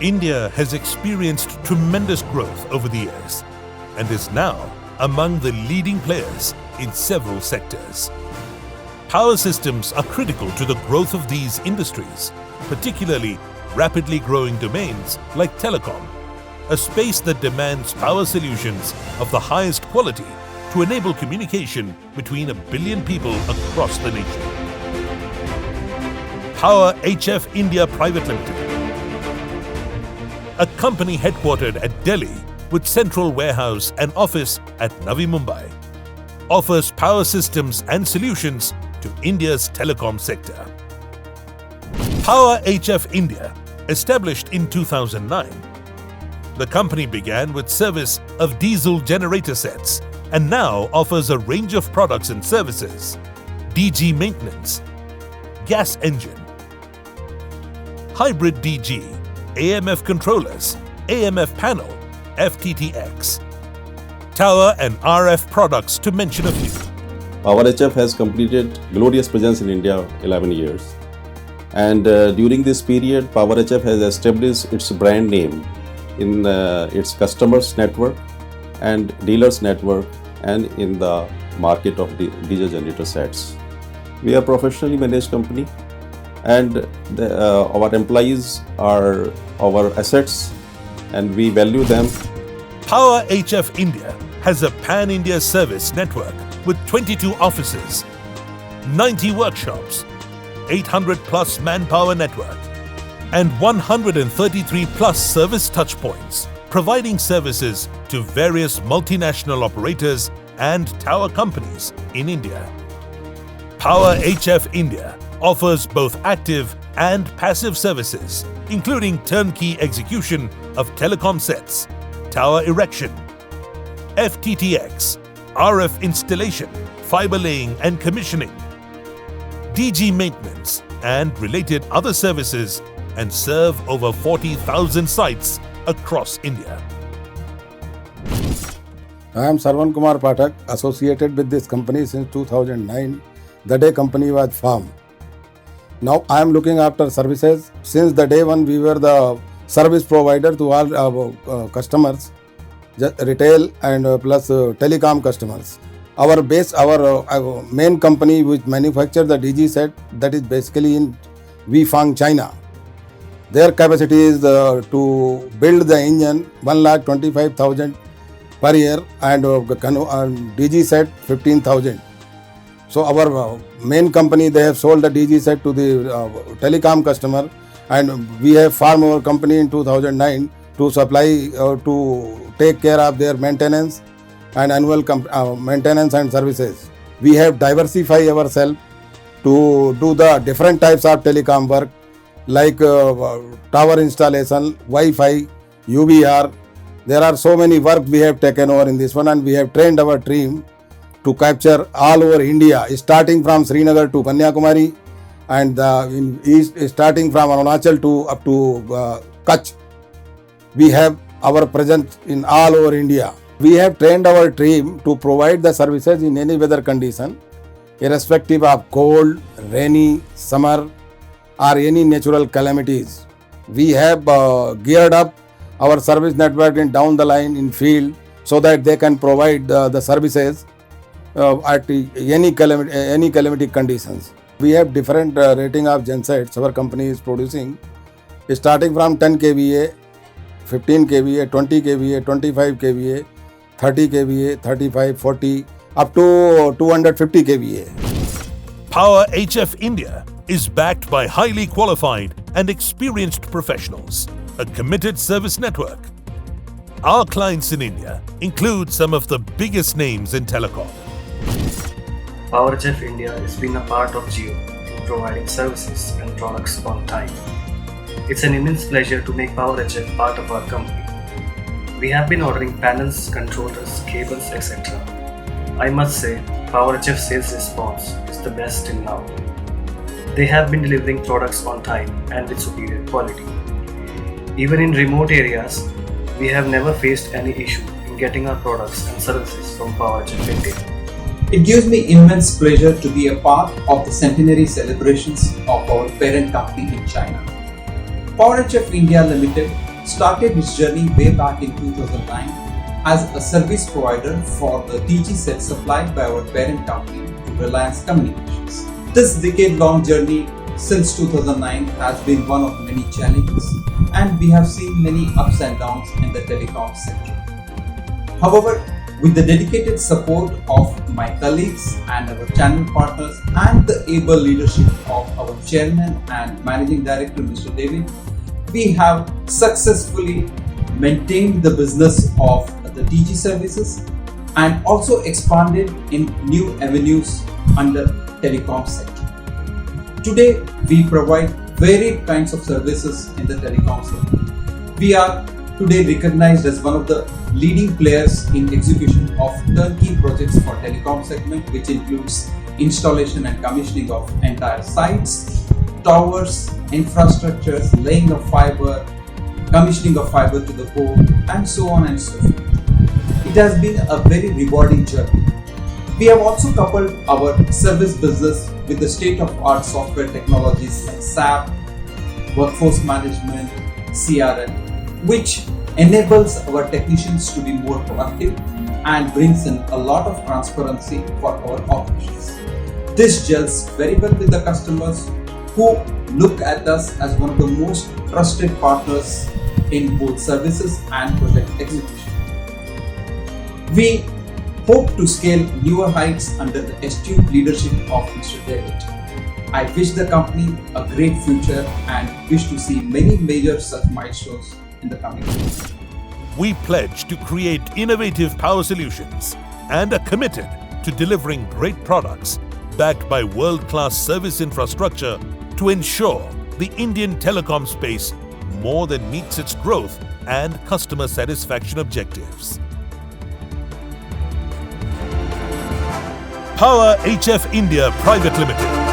India has experienced tremendous growth over the years and is now among the leading players in several sectors. Power systems are critical to the growth of these industries, particularly rapidly growing domains like telecom, a space that demands power solutions of the highest quality to enable communication between 1 billion people across the nation. Power HF India Private Limited, a company headquartered at Delhi with central warehouse and office at Navi Mumbai, offers power systems and solutions to India's telecom sector. Power HF India, established in 2009, the company began with service of diesel generator sets and now offers a range of products and services: DG maintenance, gas engine, hybrid DG, AMF controllers, AMF panel, FTTX, tower and RF products, to mention a few. Power HF has completed glorious presence in India 11 years. And during this period, Power HF has established its brand name in its customers network and dealers network and in the market of diesel generator sets. We are a professionally managed company, and our employees are our assets and we value them. Power HF India has a pan-India service network with 22 offices, 90 workshops, 800 plus manpower network, and 133 plus service touchpoints, providing services to various multinational operators and tower companies in India. Power HF India offers both active and passive services, including turnkey execution of telecom sets, tower erection, FTTX, RF installation, fiber laying and commissioning, DG maintenance and related other services, and serve over 40,000 sites across India. I am Sarvan Kumar Pathak, associated with this company since 2009, the day company was formed. Now I am looking after services. Since the day one, we were the service provider to all our customers, retail and plus telecom customers. Our main company which manufactures the DG set, that is basically in Weifang, China. Their capacity is to build the engine 1,25,000 per year and DG set 15,000. So our main company, they have sold the DG set to the telecom customer, and we have formed our company in 2009 to supply to take care of their maintenance and annual maintenance and services. We have diversified ourselves to do the different types of telecom work like tower installation, Wi-Fi, UBR. There are so many work we have taken over in this one, and we have trained our team to capture all over India, starting from Srinagar to Kanyakumari, and in east starting from Arunachal to up to Kutch. We have our presence in all over India. We have trained our team to provide the services in any weather condition, irrespective of cold, rainy, summer, or any natural calamities. We have geared up our service network in down the line in field so that they can provide the services at any calamity conditions. We have different rating of gensets our company is producing, starting from 10 kVA, 15 kVA, 20 kVA, 25 kVA, 30 kVA, 35, 40, up to 250 kVA. Power HF India is backed by highly qualified and experienced professionals, a committed service network. Our clients in India include some of the biggest names in telecom. Power HF India has been a part of Jio in providing services and products on time. It's an immense pleasure to make Power HF part of our company. We have been ordering panels, controllers, cables, etc. I must say, Power HF sales response is the best till now. They have been delivering products on time and with superior quality. Even in remote areas, we have never faced any issue in getting our products and services from Power HF India. It gives me immense pleasure to be a part of the centenary celebrations of our parent company in China. Power HF India Limited started its journey way back in 2009 as a service provider for the DG set supplied by our parent company to Reliance Communications. This decade-long journey since 2009 has been one of many challenges, and we have seen many ups and downs in the telecom sector. However, with the dedicated support of my colleagues and our channel partners and the able leadership of our chairman and managing director Mr. David, we have successfully maintained the business of the DG services and also expanded in new avenues under telecom sector. Today, we provide varied kinds of services in the telecom sector. We are today recognized as one of the leading players in execution of turnkey projects for telecom segment, which includes installation and commissioning of entire sites, towers, infrastructures, laying of fiber, commissioning of fiber to the core, and so on and so forth. It has been a very rewarding journey. We have also coupled our service business with the state-of-art software technologies like SAP, workforce management, CRM, which enables our technicians to be more productive and brings in a lot of transparency for our operations. This gels very well with the customers who look at us as one of the most trusted partners in both services and project execution. We hope to scale newer heights under the astute leadership of Mr. David. I wish the company a great future and wish to see many major such milestones in the coming years. We pledge to create innovative power solutions and are committed to delivering great products backed by world-class service infrastructure to ensure the Indian telecom space more than meets its growth and customer satisfaction objectives. Power HF India Private Limited.